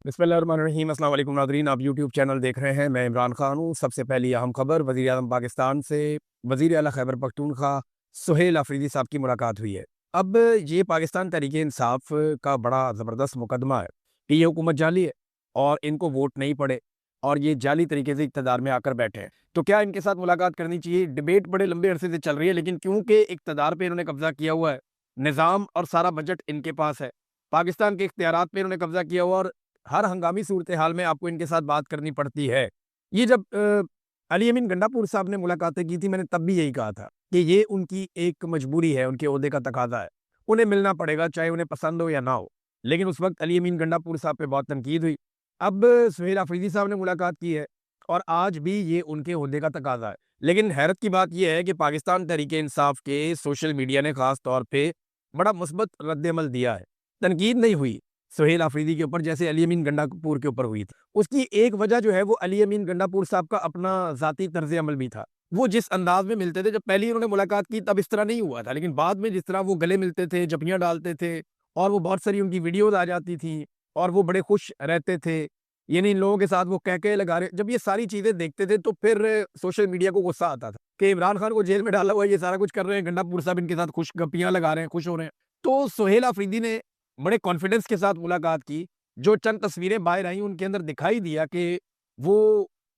बिस्मिल्लाहिर्रहमानिर्रहीम। अस्सलाम वालेकुम नाज़रीन, आप यूट्यूब चैनल देख रहे हैं। मैं इमरान खान हूँ। सबसे पहली अहम खबर, वज़ीर आज़म पाकिस्तान से वज़ीर आला खैबर पख्तूनख्वा सुहेल अफरीदी साहब की मुलाकात हुई है। अब ये पाकिस्तान तहरीक-ए-इंसाफ का बड़ा ज़बरदस्त मुकदमा है कि ये हुकूमत जाली है और इनको वोट नहीं पड़े और ये जाली तरीके से इक़्तिदार में आकर बैठे हैं। तो क्या इनके साथ मुलाकात करनी चाहिए? डिबेट बड़े लंबे अरसे से चल रही है, लेकिन क्योंकि इक़्तिदार पे इन्होंने कब्ज़ा किया हुआ है, निज़ाम और सारा बजट इनके पास है, पाकिस्तान के इख्तियारात पे इन्होंने कब्ज़ा किया हुआ और हर हंगामी सूरत हाल में आपको इनके साथ बात करनी पड़ती है। ये जब अली अमीन गंडापुर साहब ने मुलाकातें की थी, मैंने तब भी यही कहा था कि ये उनकी एक मजबूरी है, उनके ओहदे का तकाज़ा है। उन्हें मिलना पड़ेगा, चाहे उन्हें पसंद हो या ना हो। लेकिन उस वक़्त अली अमीन गंडापुर साहब पे बहुत तनकीद हुई। अब सुहेल अफरीदी साहब ने मुलाकात की है और आज भी ये उनके ओहदे का तकाज़ा है। लेकिन हैरत की बात ये है कि पाकिस्तान तहरीक-ए-इंसाफ के सोशल मीडिया ने ख़ास तौर पे बड़ा मुस्बत रद्द-ए-अमल दिया है। तनकीद नहीं हुई सुहेल अफरीदी के ऊपर जैसे अली अमीन गंडापुर के ऊपर हुई थी। उसकी एक वजह जो है वो अली अमीन गंडापुर साहब का अपना ज़ाती तर्ज़ अमल भी था। वो जिस अंदाज़ में मिलते थे, जब पहली उन्होंने मुलाकात की तब इस तरह नहीं हुआ था, लेकिन बाद में जिस तरह वो गले मिलते थे, जफ़ियाँ डालते थे और वो बहुत सारी उनकी वीडियोज़ आ जाती थी और वो बड़े खुश रहते थे। यानी इन लोगों के साथ वो कह-कह लगा रहे, जब ये सारी चीज़ें देखते थे तो फिर सोशल मीडिया को गुस्सा आता था कि इमरान खान को जेल में डाला हुआ है, ये सारा कुछ कर रहे हैं, गंडापुर साहब इनके साथ खुश गप्पियाँ लगा रहे हैं, खुश हो रहे हैं। तो सुहेल अफरीदी ने बड़े कॉन्फिडेंस के साथ मुलाकात की। जो चंद तस्वीरें बाहर आई उनके अंदर दिखाई दिया कि वो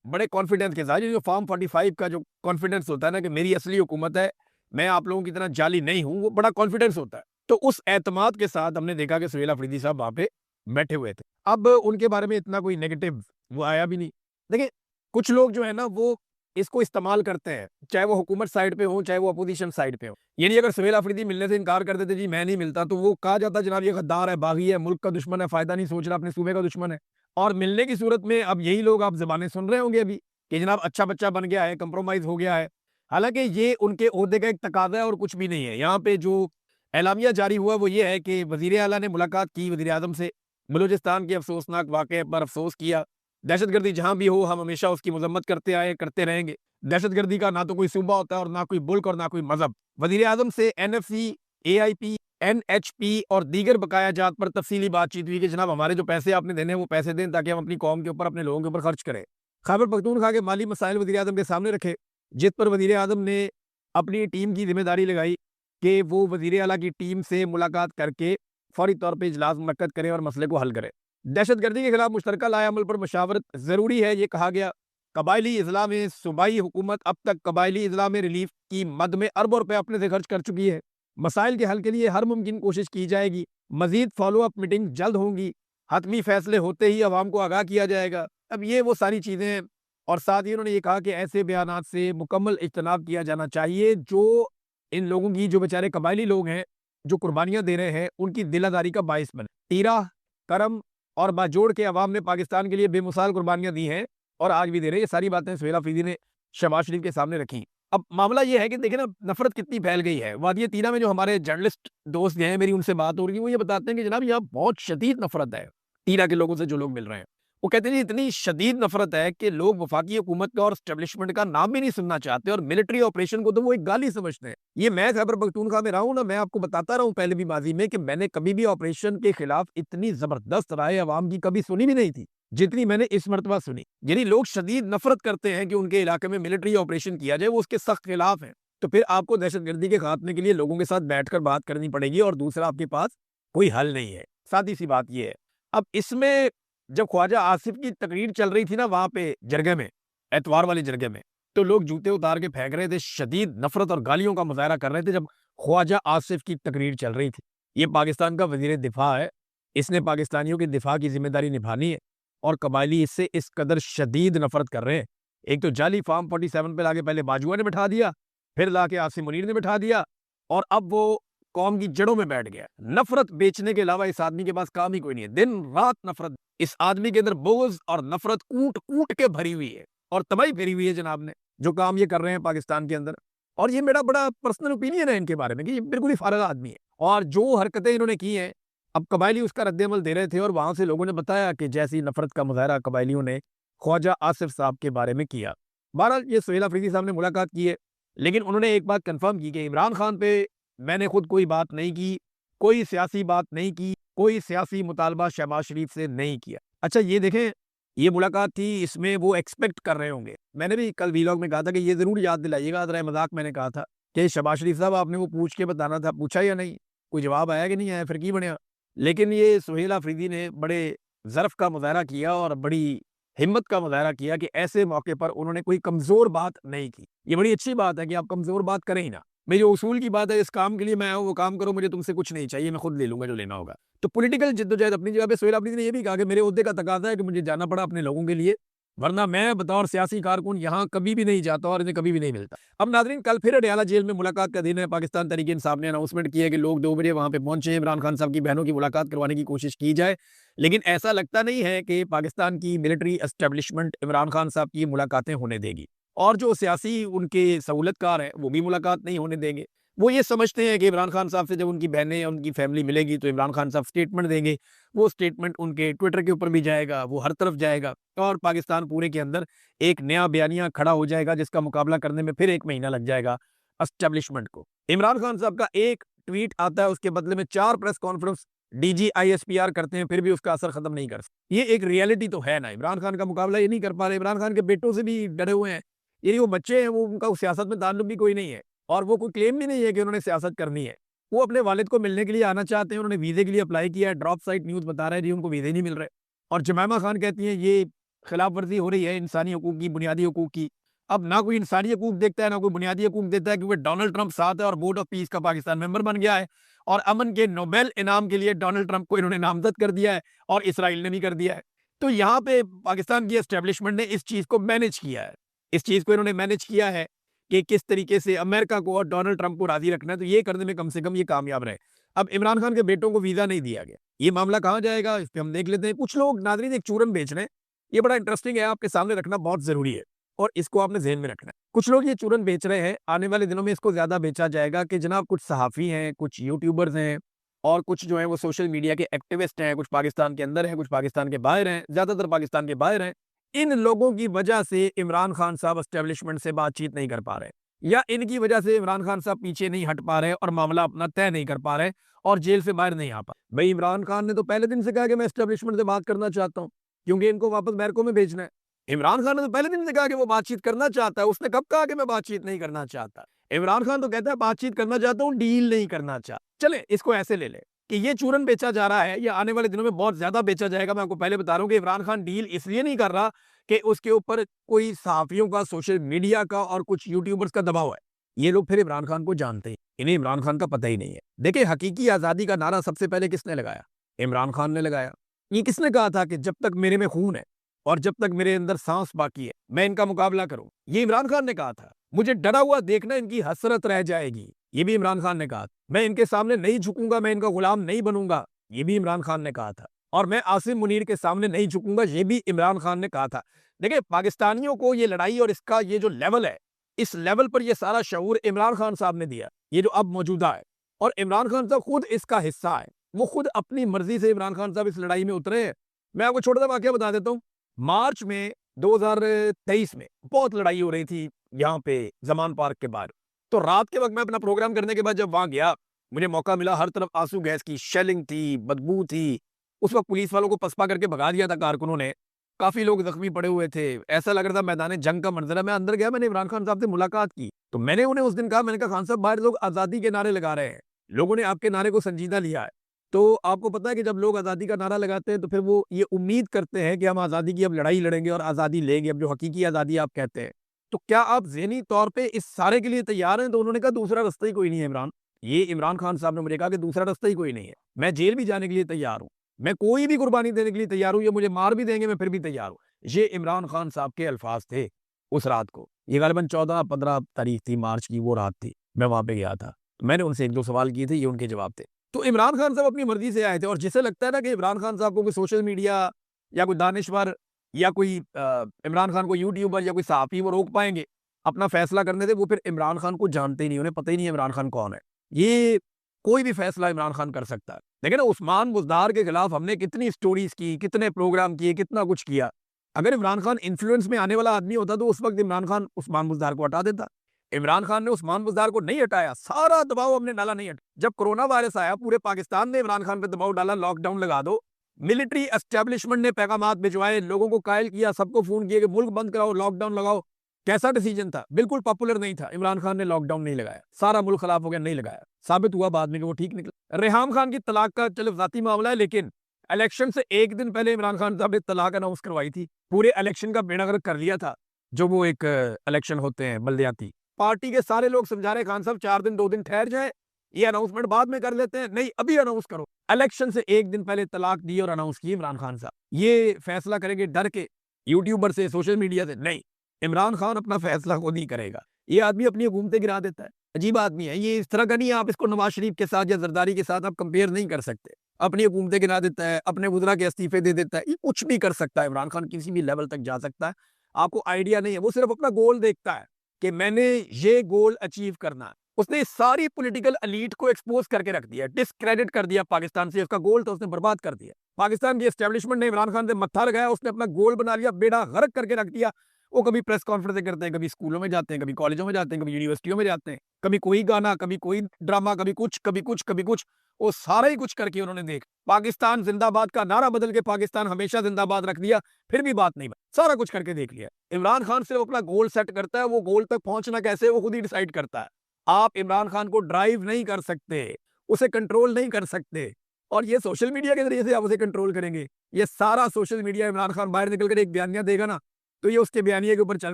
बड़े कॉन्फिडेंस के साथ, जो फॉर्म 45 का जो कॉन्फिडेंस होता है ना कि मेरी असली हुकूमत है, मैं आप लोगों की तरह जाली नहीं हूँ, वो बड़ा कॉन्फिडेंस होता है। तो उस एतमाद के साथ हमने देखा कि सुहेल अफरीदी साहब वहाँ पे बैठे हुए थे। अब उनके बारे में इतना कोई नेगेटिव वो आया भी नहीं। देखिए, कुछ लोग जो है ना वो इसको इस्तेमाल करते हैं, चाहे वो हुकूमत साइड पे हो, चाहे वो अपोज़िशन साइड पे हो। यानी अगर सुहेल अफरीदी मिलने से इनकार कर देते, जी मैं नहीं मिलता, तो वो कहा जाता जनाब ये गद्दार है, बागी है, मुल्क का दुश्मन है, फ़ायदा नहीं सोच रहा, अपने सूबे का दुश्मन है। और मिलने की सूरत में अब यही लोग आप ज़बानें सुन रहे होंगे अभी कि जनाब अच्छा बच्चा बन गया है, कंप्रोमाइज़ हो गया है। हालाँकि ये उनके ओहदे का एक तकाज़ा है और कुछ भी नहीं है। यहाँ पे जो एलामिया जारी हुआ वो ये है कि वज़ीर आला ने मुलाकात की वज़ीर-ए-आज़म से, बलूचिस्तान के अफ़सोसनाक वाक़ये पर अफ़सोस किया। दहशतगर्दी जहाँ भी हो, हम हमेशा उसकी मज़म्मत करते आए, करते रहेंगे। दहशतगर्दी का ना तो कोई सूबा होता है और ना कोई मुल्क और ना कोई मज़हब। वज़ीर-ए-आज़म से एनएफसी, एआईपी, एनएचपी और दीगर बकाया जात पर तफ़सीली बातचीत हुई कि जनाब हमारे जो पैसे आपने देने हैं वो पैसे दें ताकि हम अपनी कौम के ऊपर, अपने लोगों के ऊपर खर्च करें। खैबर पख्तूनख्वा के माली मसाइल वज़ीर-ए-आज़म के सामने रखे, जिस पर वज़ीर-ए-आज़म ने अपनी टीम की ज़िम्मेदारी लगाई कि वो वज़ीर आला की टीम से मुलाकात करके फ़ौरी तौर पे इजलास मुनक्कद करें और मसले को हल करें। दहशतगर्दी के खिलाफ मुश्तरका लाए-अमल पर मशावरत ज़रूरी है, ये कहा गया। कबायली इज़लाह में सूबाई हुकूमत अब तक कबायली इज़लाह में रिलीफ की मद में अरबों रुपए अपने से खर्च कर चुकी है। मसाइल के हल के लिए हर मुमकिन कोशिश की जाएगी। मज़ीद फ़ॉलो-अप मीटिंग जल्द होंगी। हतमी फ़ैसले होते ही अवाम को आगाह किया जाएगा। अब ये वो सारी चीज़ें हैं और साथ ही उन्होंने ये कहा कि ऐसे बयानात से मुकम्मल इज्तनाब किया जाना चाहिए जो इन लोगों की, जो बेचारे कबायली लोग हैं, जो कुर्बानियाँ दे रहे हैं, उनकी दिलादारी का बाइस बने। तीरा, करम और बाजोड़ के अवाम ने पाकिस्तान के लिए बेमिसाल कुर्बानियाँ दी हैं और आज भी दे रहे हैं। ये सारी बातें सुहेल अफरीदी ने शहबाज शरीफ के सामने रखी। अब मामला ये है कि देखिए ना, नफ़रत कितनी फैल गई है। वादिया तीरा में जो हमारे जर्नलिस्ट दोस्त हैं, मेरी उनसे बात हो रही है, वो ये बताते हैं कि जनाब यहाँ बहुत शदीद नफ़रत है, तीरा के लोगों से जो लोग मिल रहे हैं। वो कहते हैं जी इतनी शदीद नफ़रत है कि लोग वफ़ाकी हुकूमत का और एस्टेब्लिशमेंट का नाम भी नहीं सुनना चाहते और मिलिट्री ऑपरेशन को तो वो एक गाली समझते हैं। ये मैं खैबर पख्तूनख्वा में रहा हूँ ना, मैं आपको बताता रहा हूँ पहले भी माज़ी में कि मैंने कभी भी ऑपरेशन के खिलाफ इतनी ज़बरदस्त राय अवाम की कभी सुनी भी नहीं थी, जितनी मैंने इस मर्तबा सुनी। यानी लोग शदीद नफ़रत करते हैं कि उनके इलाके में मिलिट्री ऑपरेशन किया जाए, वो उसके सख्त खिलाफ हैं। तो फिर आपको दहशतगर्दी के खात्मे के लिए लोगों के साथ बैठकर बात करनी पड़ेगी और दूसरा आपके पास कोई हल नहीं है। सादी-सी बात ये है। अब इसमें जब ख्वाजा आसिफ की तकरीर चल रही थी ना वहाँ पे जरगे में, एतवार वाले जरगे में, तो लोग जूते उतार के फेंक रहे थे, शदीद नफ़रत और गालियों का मुज़ाहरा कर रहे थे जब ख्वाजा आसिफ की तकरीर चल रही थी। ये पाकिस्तान का वज़ीर दिफ़ा है, इसने पाकिस्तानियों की दिफ़ा की ज़िम्मेदारी निभानी है और कबायली इससे इस कदर शदीद नफ़रत कर रहे हैं। एक तो जाली फ़ॉर्म 47 पे लाके पहले बाजुआ ने बिठा दिया, फिर लाके आसिम मुनीर ने बिठा दिया और अब वो कौम की जड़ों में बैठ गया। नफ़रत बेचने के अलावा इस आदमी के पास काम ही कोई नहीं है, दिन-रात नफ़रत। इस आदमी के अंदर बुग़्ज़ और नफ़रत कूट-कूट के भरी हुई है और तबाही फेरी हुई है जनाब ने, जो काम ये कर रहे हैं पाकिस्तान के अंदर। और ये मेरा बड़ा पर्सनल ओपिनियन है इनके बारे में कि ये बिल्कुल ही फारिग आदमी है और जो हरकतें इन्होंने की हैं, अब कबायली उसका रद्द-ए-अमल दे रहे थे और वहाँ से लोगों ने बताया कि जैसी नफ़रत का मुज़ाहरा कबायलियों ने ख्वाजा आसिफ साहब के बारे में किया। बहरहाल ये सुहेल अफरीदी साहब ने मुलाकात की है, लेकिन उन्होंने एक बात कन्फर्म की कि इमरान खान पे मैंने खुद कोई बात नहीं की, कोई सियासी बात नहीं की। कोई सियासी मुतालबा शहबाज शरीफ से नहीं किया। अच्छा ये देखें, ये मुलाकात थी, इसमें वो एक्सपेक्ट कर रहे होंगे। मैंने भी कल वीलॉग में कहा था कि ये ज़रूर याद दिलाइएगा, ज़रा मज़ाक मैंने कहा था कि शहबाज शरीफ साहब आपने वो पूछ के बताना था, पूछा या नहीं? कोई जवाब आया कि नहीं आया? फिर की बनया? लेकिन ये सुहेल अफरीदी ने बड़े ज़र्फ़ का मुज़ाहरा किया और बड़ी हिम्मत का मुज़ाहरा किया कि ऐसे मौके पर उन्होंने कोई कमज़ोर बात नहीं की। ये बड़ी अच्छी बात है कि आप कमज़ोर बात करें ही ना। मेरी जो उसूल की बात है, इस काम के लिए मैं आया हूँ, वो काम करो, मुझे तुमसे कुछ नहीं चाहिए, मैं खुद ले लूँगा जो लेना होगा। तो पॉलिटिकल जिद्दोजहद अपनी जगह पे, सुहेल अफरीदी ने ये भी कहा कि मेरे ओहदे का तकाज़ा है कि मुझे जाना पड़ा अपने लोगों के लिए, वरना मैं बतौर सियासी कारकुन यहाँ कभी भी नहीं जाता और इन्हें कभी भी नहीं मिलता। अब नाज़रीन, कल फिर अडयाला जेल में मुलाकात का दिन है। पाकिस्तान तहरीक-ए-इंसाफ ने अनाउंसमेंट की है कि लोग 2 बजे वहाँ पे पहुँचे, इमरान खान साहब की बहनों की मुलाकात करवाने की कोशिश की जाए। लेकिन ऐसा लगता नहीं है कि पाकिस्तान की मिलिट्री एस्टेब्लिशमेंट इमरान खान साहब की मुलाकातें होने देगी, और जो सियासी उनके सहूलतकार हैं, वो भी मुलाकात नहीं होने देंगे। वो ये समझते हैं कि इमरान खान साहब से जब उनकी बहनें या उनकी फैमिली मिलेगी तो इमरान खान साहब स्टेटमेंट देंगे। वो स्टेटमेंट उनके ट्विटर के ऊपर भी जाएगा, वो हर तरफ जाएगा और पाकिस्तान पूरे के अंदर एक नया बयानिया खड़ा हो जाएगा, जिसका मुकाबला करने में फिर 1 महीना लग जाएगा एस्टेब्लिशमेंट को। इमरान खान साहब का एक ट्वीट आता है, उसके बदले में 4 प्रेस कॉन्फ्रेंस डीजी आईएसपीआर करते हैं, फिर भी उसका असर खत्म नहीं कर सकते। ये एक रियलिटी तो है ना, इमरान खान का मुकाबला ये नहीं कर पा रहे। इमरान खान के बेटों से भी डरे हुए हैं। ये वो बच्चे हैं, वो उनका सियासत में ताल्लुक भी कोई नहीं है और वो कोई क्लेम भी नहीं है कि उन्होंने सियासत करनी है। वो अपने वालिद को मिलने के लिए आना चाहते हैं, उन्होंने वीज़े के लिए अप्लाई किया है। ड्रॉप साइट न्यूज़ बता रहा है जी उनको वीज़े नहीं मिल रहे। और जमैमा खान कहती हैं ये खिलाफ वर्जी हो रही है इंसानी हकूक की, बुनियादी हकूक की। अब ना कोई इंसानी हकूक देखता है, ना कोई बुनियादी हकूक देता है, क्योंकि डोनाल्ड ट्रंप साथ है और बोर्ड ऑफ पीस का पाकिस्तान मेंबर बन गया है और अमन के नोबेल इनाम के लिए डोनाल्ड ट्रंप को इन्होंने नामज़द कर दिया है और इसराइल ने भी कर दिया है। तो यहाँ पे पाकिस्तान की एस्टेब्लिशमेंट ने इस चीज़ को मैनेज किया है। इस चीज़ को इन्होंने मैनेज किया है कि किस तरीके से अमेरिका को और डोनाल्ड ट्रंप को राज़ी रखना है, तो ये करने में कम से कम ये कामयाब रहे। अब इमरान खान के बेटों को वीज़ा नहीं दिया गया। ये मामला कहाँ जाएगा, इस पे हम देख लेते हैं। कुछ लोग नाज़रीन एक चूरन बेच रहे हैं। ये बड़ा इंटरेस्टिंग है, आपके सामने रखना बहुत ज़रूरी है और इसको आपने ज़हन में रखना है। कुछ लोग ये चूरन बेच रहे हैं, आने वाले दिनों में इसको ज़्यादा बेचा जाएगा कि जनाब कुछ सहाफ़ी हैं, कुछ यूट्यूबर्स हैं और कुछ जो हैं वो सोशल मीडिया के एक्टिविस्ट हैं, कुछ पाकिस्तान के अंदर हैं, कुछ पाकिस्तान के बाहर हैं, ज़्यादातर पाकिस्तान के बाहर हैं। इन लोगों की वजह से इमरान खान साहब एस्टेब्लिशमेंट से बातचीत नहीं कर पा रहे, या इनकी वजह से इमरान खान साहब पीछे नहीं हट पा रहे और मामला अपना तय नहीं कर पा रहे और जेल से बाहर नहीं आ पा। भाई इमरान खान ने तो पहले दिन से कहा कि मैं एस्टेब्लिशमेंट से बात करना चाहता हूँ, क्योंकि इनको वापस बैरकों में भेजना है। इमरान खान ने तो पहले दिन से कहा कि वो बातचीत करना चाहता है। उसने कब कहा कि मैं बातचीत नहीं करना चाहता? इमरान खान तो कहता है बातचीत करना चाहता हूँ, डील नहीं करना चाहता। चले इसको ऐसे ले ले कि ये चूरन बेचा जा रहा है, ये आने वाले दिनों में बहुत ज्यादा बेचा जाएगा। मैं आपको पहले बता रहा हूँ कि इमरान खान डील इसलिए नहीं कर रहा कि उसके ऊपर कोई सहाफियों का, सोशल मीडिया का और कुछ यूट्यूबर्स का दबाव है। ये लोग फिर इमरान खान को जानते हैं, इन्हें इमरान खान का पता ही नहीं है। देखिए हकीकी आज़ादी का नारा सबसे पहले किसने लगाया? इमरान खान ने लगाया। ये किसने कहा था कि जब तक मेरे में खून है और जब तक मेरे अंदर सांस बाकी है मैं इनका मुकाबला करूं? ये इमरान खान ने कहा था। मुझे डरा हुआ देखना इनकी हसरत रह जाएगी, ये भी इमरान खान ने कहा था। मैं इनके सामने नहीं झुकूंगा, मैं इनका गुलाम नहीं बनूंगा, ये भी इमरान खान ने कहा था। और मैं आसिम मुनीर के सामने नहीं झुकूंगा, ये भी इमरान खान ने कहा था। देखिए पाकिस्तानियों को ये लड़ाई और इसका ये जो लेवल है, इस लेवल पर ये सारा शऊर इमरान खान साहब ने दिया, ये जो अब मौजूदा है। और इमरान खान साहब खुद इसका हिस्सा है, वो खुद अपनी मर्जी से इमरान खान साहब इस लड़ाई में उतरे हैं। मैं आपको छोटा सा वाकया बता देता हूँ। मार्च में 2023 में बहुत लड़ाई हो रही थी यहाँ पे जमान पार्क के बाहर। तो रात के वक्त मैं अपना प्रोग्राम करने के बाद जब वहां गया, मुझे मौका मिला, हर तरफ आंसू गैस की शेलिंग थी, बदबू थी। उस वक्त पुलिस वालों को पसपा करके भगा दिया था कारकुनों ने। काफी लोग जख्मी पड़े हुए थे, ऐसा लग रहा था मैदान जंग का मंजर है। मैं अंदर गया, मैंने इमरान खान साहब से मुलाकात की, तो मैंने उन्हें उस दिन कहा, मैंने कहा खान साहब बाहर लोग आजादी के नारे लगा रहे हैं, लोगों ने आपके नारे को संजीदा लिया है। तो आपको पता है कि जब लोग आज़ादी का नारा लगाते हैं तो फिर वो ये उम्मीद करते हैं कि हम आज़ादी की अब लड़ाई लड़ेंगे और आज़ादी लेंगे, अब जो हकीकी आज़ादी आप कहते हैं। तो क्या आप ज़हनी तौर पे इस सारे के लिए तैयार हैं? तो उन्होंने कहा दूसरा रास्ता ही कोई नहीं है इमरान। ये इमरान खान साहब ने मुझे कहा कि दूसरा रास्ता ही कोई नहीं है, मैं जेल भी जाने के लिए तैयार हूँ, मैं कोई भी कुर्बानी देने के लिए तैयार हूँ, ये मुझे मार भी देंगे मैं फिर भी तैयार हूँ। ये इमरान खान साहब के अल्फाज थे उस रात को। ये गालिबन 14-15 तारीख थी, मार्च की वो रात थी, मैं वहां पे गया था। मैंने उनसे 1-2 सवाल किए थे, ये उनके जवाब थे। तो इमरान खान साहब अपनी मर्जी से आए थे और जिसे लगता है ना कि इमरान खान साहब को कोई सोशल मीडिया या कोई दानिश्वर या कोई इमरान खान को यूट्यूबर या कोई सहाफ़ी वो रोक पाएंगे अपना फैसला करने से, वो फिर इमरान खान को जानते ही नहीं, उन्हें पता ही नहीं है इमरान खान कौन है। ये कोई भी फैसला इमरान खान कर सकता है। देखिए ना उस्मान बुज़दार के खिलाफ हमने कितनी स्टोरीज की, कितने प्रोग्राम किए, कितना कुछ किया। अगर इमरान खान इन्फ्लुएंस में आने वाला आदमी होता तो उस वक्त इमरान खान उस्मान बुज़दार को हटा देता। इमरान खान ने उस्मान बुज़दार को नहीं हटाया, सारा दबाव हमने डाला, नहीं हटा। जब कोरोना वायरस आया पूरे पाकिस्तान ने इमरान खान पे दबाव डाला, लॉकडाउन लगा दो, मिलिट्री एस्टेब्लिशमेंट ने पैगामात भिजवाए, लोगों को कायल किया, सबको फोन किए कि मुल्क बंद कराओ, लॉकडाउन लगाओ। कैसा डिसीजन था, बिल्कुल पॉपुलर नहीं था। इमरान खान ने लॉकडाउन नहीं लगाया, सारा मुल्क खिलाफ हो गया, नहीं लगाया। साबित हुआ बाद में कि वो ठीक निकला। रेहाम खान की तलाक का चलो जाती मामला है, लेकिन इलेक्शन से एक दिन पहले इमरान खान साहब ने तलाक अनाउंस करवाई थी, पूरे इलेक्शन का बेड़ा गर्क कर लिया था। जो वो एक इलेक्शन होते हैं बल्दियाती, पार्टी के सारे लोग समझा रहे खान साहब 4 दिन 2 दिन ठहर जाए, ये अनाउंसमेंट बाद में कर लेते हैं, नहीं अभी अनाउंस करो। इलेक्शन से एक दिन पहले तलाक दी और अनाउंस की इमरान खान साहब। ये फैसला करेंगे डर के यूट्यूबर से, सोशल मीडिया से? नहीं, इमरान खान अपना फैसला खुद ही करेगा। ये आदमी अपनी हुकूमतें गिरा देता है, अजीब आदमी है ये, इस तरह का नहीं है। आप इसको नवाज शरीफ के साथ या जरदारी के साथ आप कंपेयर नहीं कर सकते। अपनी हुकूमतें गिरा देता है, अपने वुज़रा के इस्तीफे दे देता है, ये कुछ भी कर सकता है। इमरान खान किसी भी लेवल तक जा सकता है, आपको आइडिया नहीं है। वो सिर्फ अपना गोल देखता है कि मैंने ये गोल अचीव करना है। उसने सारी पॉलिटिकल एलीट को एक्सपोज करके रख दिया, डिस्क्रेडिट कर दिया पाकिस्तान से। उसका गोल तो उसने बर्बाद कर दिया। पाकिस्तान की एस्टेब्लिशमेंट ने इमरान खान से मत्था लगाया, उसने अपना गोल बना लिया, बेड़ा गर्क करके रख दिया। वो कभी प्रेस कॉन्फ्रेंस करते हैं, कभी स्कूलों में जाते हैं, कभी कॉलेजों में जाते हैं, कभी यूनिवर्सिटियों में जाते हैं, कभी कोई गाना, कभी कोई ड्रामा, कभी कुछ कभी कुछ कभी कुछ। वो सारा ही कुछ करके उन्होंने देख पाकिस्तान जिंदाबाद का नारा बदल के पाकिस्तान हमेशा जिंदाबाद रख दिया, फिर भी बात नहीं बनी। सारा कुछ करके देख लिया। इमरान खान सिर्फ अपना गोल सेट करता है, वो गोल तक पहुंचना कैसे वो खुद ही डिसाइड करता है। आप इमरान खान को ड्राइव नहीं कर सकते, उसे कंट्रोल नहीं कर सकते, और ये सोशल मीडिया के जरिए से आप उसे कंट्रोल करेंगे। ये सारा सोशल मीडिया, इमरान खान बाहर निकलकर एक बयानिया देगा ना, तो ये उसके बयानिए के ऊपर चल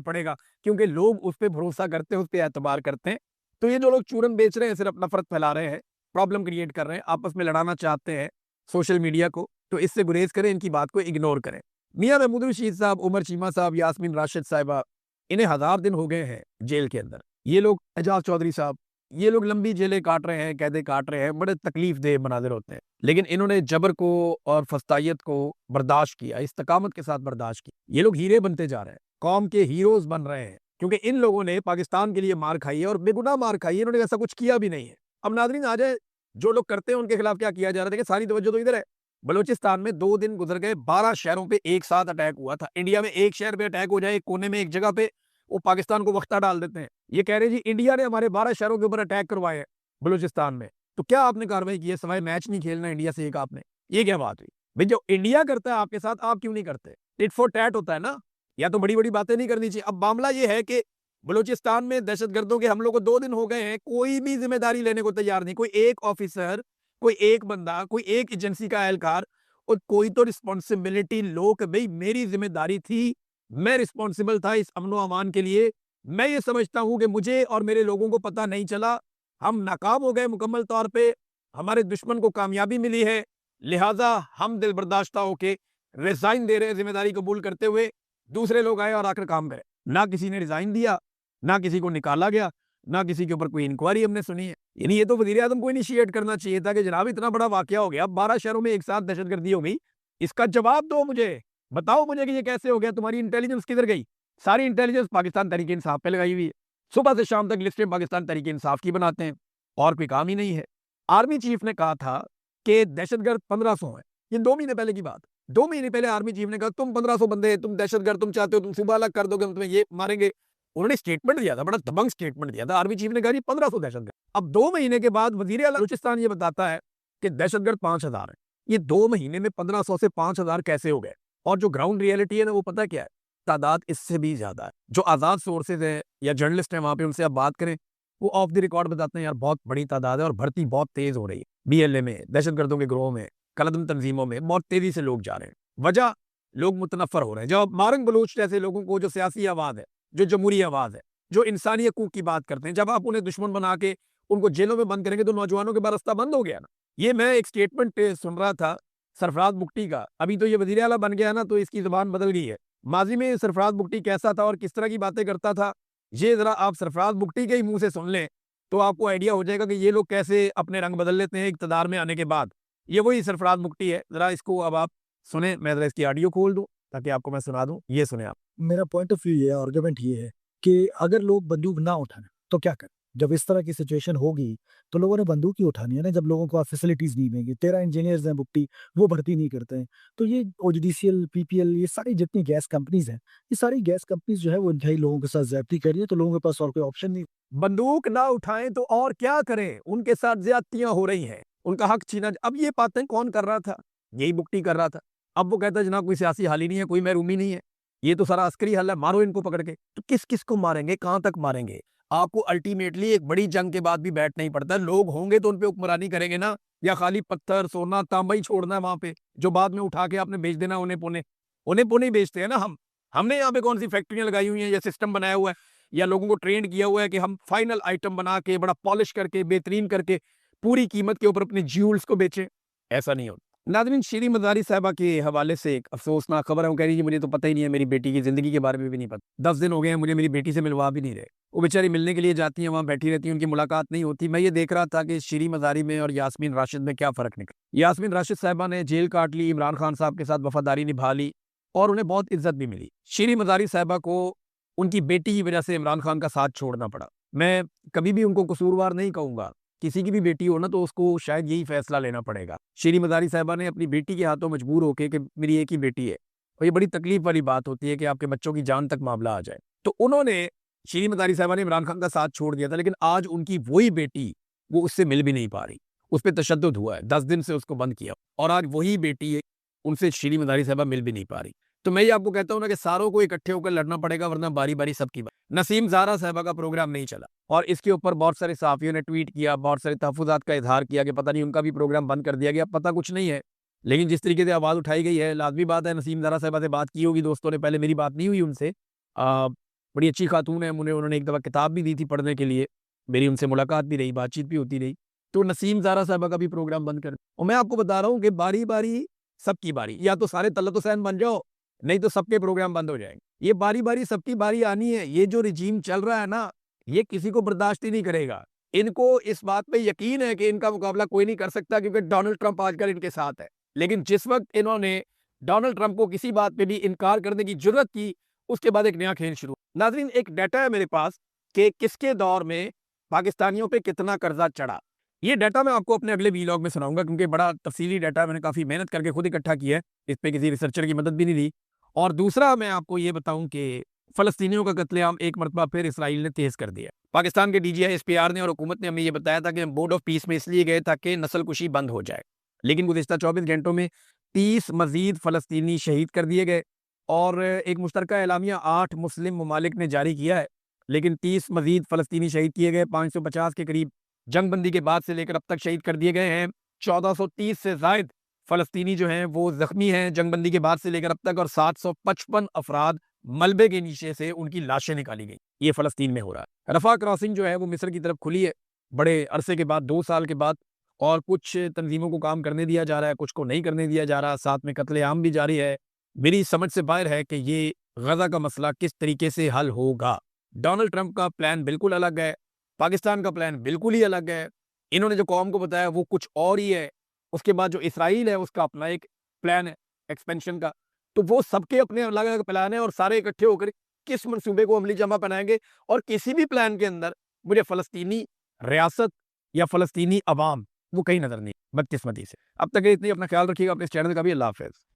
पड़ेगा, क्योंकि लोग उस पर भरोसा करते हैं, उस पर एतबार करते हैं। तो ये जो लोग चूरन बेच रहे हैं, सिर्फ नफरत फैला रहे हैं, प्रॉब्लम क्रिएट कर रहे हैं, आपस में लड़ाना चाहते हैं सोशल मीडिया को, तो इससे गुरेज करें, इनकी बात को इग्नोर करें। मियां महमूद रशीद साहब, उमर चीमा साहब, यास्मीन राशिद साहिबा, इन्हें 1000 दिन हो गए हैं जेल के अंदर। ये लोग, एजाज चौधरी साहब, ये लोग लंबी जेलें काट रहे हैं, कैदे काट रहे हैं, बड़े तकलीफ देह मनाजिर होते हैं, लेकिन इन्होंने जबर को और फस्तायत को बर्दाश्त किया, इस्तकामत के साथ बर्दाश्त किया। ये लोग हीरे बनते जा रहे हैं, कौम के हीरोज बन रहे हैं, क्योंकि इन लोगों ने पाकिस्तान के लिए मार खाई है और बेगुनाह मार खाई है। इन्होंने ऐसा कुछ किया भी नहीं है। अब नाज़रीन आ जाए, जो लोग करते हैं उनके खिलाफ क्या किया जा रहा है। सारी तवज्जो तो इधर है। बलूचिस्तान में 2 दिन गुजर गए, 12 शहरों पे एक साथ अटैक हुआ था। इंडिया में एक शहर पे अटैक हो जाए, एक कोने में एक जगह पे, वो पाकिस्तान को वक्ता डाल देते हैं। ये कह रहे जी इंडिया ने हमारे 12 शहरों के ऊपर अटैक करवाए बलूचिस्तान में, तो क्या आपने कार्रवाई की है? सवाए मैच नहीं खेलना इंडिया से, एक आपने, ये क्या बात हुई भाई? जो इंडिया करता है आपके साथ, आप क्यों नहीं करते? टिट फॉर टैट होता है ना, या तो बड़ी बड़ी बातें नहीं करनी चाहिए। अब मामला ये है कि बलूचिस्तान में दहशतगर्दों के हमलों को 2 दिन हो गए हैं, कोई भी जिम्मेदारी लेने को तैयार नहीं। कोई एक ऑफिसर, कोई एक बंदा, कोई एक एजेंसी का एहलकार, और कोई तो रिस्पॉन्सिबिलिटी लो कि भाई मेरी जिम्मेदारी थी, मैं रिस्पॉन्सिबल था इस अमनो अमान के लिए। मैं ये समझता हूं कि मुझे और मेरे लोगों को पता नहीं चला, हम नाकाम हो गए मुकम्मल तौर पे, हमारे दुश्मन को कामयाबी मिली है, लिहाजा हम दिल बर्दाश्ता होके रिजाइन दे रहे हैं, जिम्मेदारी कबूल करते हुए। दूसरे लोग आए और आकर काम करें। ना किसी ने रिजाइन दिया, ना किसी को निकाला गया, ना किसी के ऊपर कोई इंक्वायरी हमने सुनी है। यानी ये तो वजीर आजम को इनिशिएट करना चाहिए था कि जनाब इतना बड़ा वाकया हो गया, 12 शहरों में एक साथ दहशतगर्दी हो गई, इसका जवाब दो मुझे, बताओ मुझे कि ये कैसे हो गया, तुम्हारी इंटेलिजेंस किधर गई? सारी इंटेलिजेंस पाकिस्तान तहरीक इंसाफ पे लगाई हुई है। सुबह से शाम तक लिस्टें पाकिस्तान तहरीक इंसाफ की बनाते हैं, और कोई काम ही नहीं है। आर्मी चीफ ने कहा था कि दहशतगर्द 1500 है, ये 2 महीने पहले की बात। 2 महीने पहले आर्मी चीफ ने कहा तुम 1500 बंदे, तुम दहशतगर्द, तुम चाहते हो तुम सुबह अलग कर दोगे, हम तुम्हें ये मारेंगे। उन्होंने स्टेटमेंट दिया था, बड़ा दबंग स्टेटमेंट दिया था। आर्मी चीफ ने कहा जी 1500 दहशतगर्द। अब 2 महीने के बाद वजीर आला बलूचिस्तान ये बताता है कि दहशतगर्द 5000 है। ये 2 महीने में 1500 से 5000 कैसे हो गए? और जो ग्राउंड रियलिटी है ना, वो पता क्या है, तादाद इससे भी ज्यादा है। जो आजाद सोर्सेज है या जर्नलिस्ट है वहां पे, उनसे आप बात करें, वो ऑफ द रिकॉर्ड बताते हैं यार बहुत बड़ी तादाद है और भर्ती बहुत तेज हो रही है। BLA में, दहशतगर्दों के ग्रोह में, कलदम तंजीमों में बहुत तेजी से लोग जा रहे हैं। वजह, लोग मुतनफर हो रहे हैं। जब मारंग बलूच जैसे लोगों को, जो सियासी आवाज है, जो जमहूरी आवाज है, जो इंसानी हकूक की बात करते हैं, जब आप उन्हें दुश्मन बना के उनको जेलों में बंद करेंगे तो नौजवानों के बाद रास्ता बंद हो गया ना। ये मैं एक स्टेटमेंट सुन रहा था सरफराज बुगटी का, अभी तो ये वजीर आला बन गया ना, तो इसकी जुबान बदल गई है। माजी में सरफराज बुगटी कैसा था और किस तरह की बातें करता था, ये जरा आप सरफराज बुगटी के ही मुंह से सुन लें, तो आपको आइडिया हो जाएगा कि ये लोग कैसे अपने रंग बदल लेते हैं इक़्तिदार में आने के बाद। ये वही सरफराज बुगटी है। जरा इसको अब आप सुने, मैं जरा इसकी ऑडियो खोल दूं ताकि आपको मैं सुना दूं, ये सुने आप। मेरा पॉइंट ऑफ व्यू ये है, आर्गुमेंट ये है कि अगर लोग बंदूक ना उठाएं तो क्या करें? जब इस तरह की सिचुएशन होगी, तो लोगों ने बंदूक ही उठानी है ना, जब लोगों को फैसिलिटीज़ नहीं मिलेंगी। 13 इंजीनियर्स हैं बुट्टी, वो भर्ती नहीं करते हैं। तो ये ओजीडीसीएल, पीपीएल, ये सारी जितनी गैस कंपनीज़ हैं, ये सारी गैस कंपनीज़ जो है वो इंतहाई लोगों के साथ ज़्यादती कर रही है, तो लोगों के पास और कोई ऑप्शन नहीं। बंदूक ना उठाएं तो और क्या करें, उनके साथ ज्यादतियां हो रही हैं, उनका हक छीना। अब ये बातें कौन कर रहा था? यही बुकटी कर रहा था। अब वो कहता है जनाब कोई सियासी हल ही नहीं है, कोई महरूमी नहीं है, ये तो सारा अस्करी हल है, मारो इनको पकड़ के। तो किस किस को मारेंगे, कहां तक मारेंगे? आपको अल्टीमेटली एक बड़ी जंग के बाद भी बैठना ही पड़ता है। लोग होंगे तो उन पे हुक्मरानी करेंगे ना, या खाली पत्थर सोना तांबा ही छोड़ना है वहां पे, जो बाद में उठा के आपने बेच देना उन्हें पुणे ही बेचते हैं ना हम। हमने यहाँ पे कौन सी फैक्ट्रियां लगाई हुई हैं या सिस्टम बनाया हुआ है या लोगों को ट्रेंड किया हुआ है कि हम फाइनल आइटम बना के बड़ा पॉलिश करके बेहतरीन करके पूरी कीमत के ऊपर अपने ज्यूल्स को बेचें? ऐसा नहीं होता। नाज़रीन, शीरी मज़ारी साहिबा के हवाले से एक अफसोसनाक खबर है। वो कह रही है मुझे तो पता ही नहीं है, मेरी बेटी की ज़िंदगी के बारे में भी नहीं पता। 10 दिन हो गए हैं, मुझे मेरी बेटी से मिलवा भी नहीं रहे। वो बेचारी मिलने के लिए जाती हैं, वहाँ बैठी रहती हैं, उनकी मुलाकात नहीं होती। मैं ये देख रहा था कि शीरी मज़ारी में और यास्मीन राशिद में क्या फ़र्क निकला। यास्मीन राशिद साहिबा ने जेल काट ली, इमरान खान साहब के साथ वफादारी निभा ली और उन्हें बहुत इज्जत भी मिली। शीरी मज़ारी साहिबा को उनकी बेटी की वजह से इमरान खान का साथ छोड़ना पड़ा। मैं कभी भी उनको कसूरवार नहीं कहूँगा। किसी की भी बेटी हो ना तो उसको शायद यही फैसला लेना पड़ेगा। शीरी मज़ारी साहिबा ने अपनी बेटी के हाथों मजबूर होके कि मेरी एक ही बेटी है, और ये बड़ी तकलीफ वाली बात होती है कि आपके बच्चों की जान तक मामला आ जाए। तो उन्होंने शीरी मज़ारी साहिबा ने इमरान खान का साथ छोड़ दिया था, लेकिन आज उनकी वही बेटी वो उससे मिल भी नहीं पा रही। उस पे तशद्दुद हुआ है, 10 दिन से उसको बंद किया और आज वही बेटी उनसे शीरी मज़ारी साहिबा मिल भी नहीं पा रही। तो मैं ये आपको कहता हूँ ना कि सारों को इकट्ठे होकर लड़ना पड़ेगा, वरना बारी-बारी सबकी बारी। नसीम ज़ारा साहिबा का प्रोग्राम नहीं चला और इसके ऊपर बहुत सारे सहाफ़ियों ने ट्वीट किया, बहुत सारे तहफ़्फ़ुज़ात का इज़हार किया कि पता नहीं उनका भी प्रोग्राम बंद कर दिया गया, पता कुछ नहीं है। लेकिन जिस तरीके से आवाज़ उठाई गई है, लाज़मी बात है नसीम ज़ारा साहिबा से बात की होगी दोस्तों ने, पहले मेरी बात नहीं हुई उनसे। बड़ी अच्छी खातून है, उन्होंने एक दफ़ा किताब भी दी थी पढ़ने के लिए, मेरी उनसे मुलाकात भी रही, बातचीत भी होती रही। तो नसीम ज़ारा साहिबा का भी प्रोग्राम बंद कर, और मैं आपको बता रहा हूँ कि बारी-बारी सबकी बारी, या तो सारे तलत हुसैन बन जाओ, नहीं तो सबके प्रोग्राम बंद हो जाएँगे। ये बारी-बारी सबकी बारी आनी है। ये जो रिजीम चल रहा है ना, ये किसी को बर्दाश्त ही नहीं करेगा। इनको इस बात पे यकीन है कि इनका मुकाबला कोई नहीं कर सकता, क्योंकि डोनाल्ड ट्रंप आजकल इनके साथ है। लेकिन जिस वक़्त इन्होंने डोनाल्ड ट्रंप को किसी बात पे भी इनकार करने की जुर्रत की, उसके बाद एक नया खेल शुरू। नाज़रीन, एक डाटा है मेरे पास कि किसके दौर में पाकिस्तानियों पे कितना कर्ज़ा चढ़ा। ये डाटा मैं आपको अपने अगले वीलॉग में सुनाऊँगा, क्योंकि बड़ा तफ़सीली डाटा मैंने काफ़ी मेहनत करके खुद इकट्ठा किया है। इस पे किसी रिसर्चर की मदद भी नहीं ली। और दूसरा मैं आपको ये बताऊँ कि फ़लस्तीनियों का कत्लेआम एक मरतबा फिर इसराइल ने तेज़ कर दिया। पाकिस्तान के डीजीआई एसपीआर ने और हुकूमत ने हमें ये बताया था कि हम बोर्ड ऑफ पीस में इसलिए गए ताकि नस्लकुशी बंद हो जाए। लेकिन गुज़िश्ता 24 घंटों में 30 मज़ीद फ़लस्तीनी शहीद कर दिए गए और एक मुश्तरका एलामिया 8 मुस्लिम ममालिक ने जारी किया है। लेकिन 30 मज़ीद फ़लस्तीनी शहीद किए गए, 550 के करीब जंगबंदी के बाद से लेकर अब तक शहीद कर दिए गए हैं। 1430 से ज़ायद फ़लस्तीनी जो हैं वो ज़ख्मी हैं जंगबंदी के बाद से लेकर अब तक, और 755 अफ़राद मलबे के नीचे से उनकी लाशें निकाली गई। ये फ़लस्तीन में हो रहा है। रफ़ा क्रॉसिंग जो है वो मिस्र की तरफ खुली है, बड़े अरसे के बाद, 2 साल के बाद, और कुछ तंज़ीमों को काम करने दिया जा रहा है, कुछ को नहीं करने दिया जा रहा। साथ में कत्ले-आम भी जारी है। मेरी समझ से बाहर है कि ये गज़ा का मसला किस तरीके से हल होगा। डोनाल्ड ट्रंप का प्लान बिल्कुल अलग है, पाकिस्तान का प्लान बिल्कुल ही अलग है। इन्होंने जो कौम को बताया वो कुछ और ही है। उसके बाद जो इसराइल है उसका अपना एक प्लान है एक्सपेंशन का। तो वो सबके अपने अलग-अलग प्लान है और सारे इकट्ठे होकर किस मंसूबे को अमली जामा पहनाएँगे, और किसी भी प्लान के अंदर मुझे फ़लस्तीनी रियासत या फ़लस्तीनी अवाम वो कहीं नज़र नहीं, बदकिस्मती से। अब तक के लिए इतना ही। अपना ख्याल रखिएगा, अपने इस चैनल का भी। अल्लाह हाफ़िज़।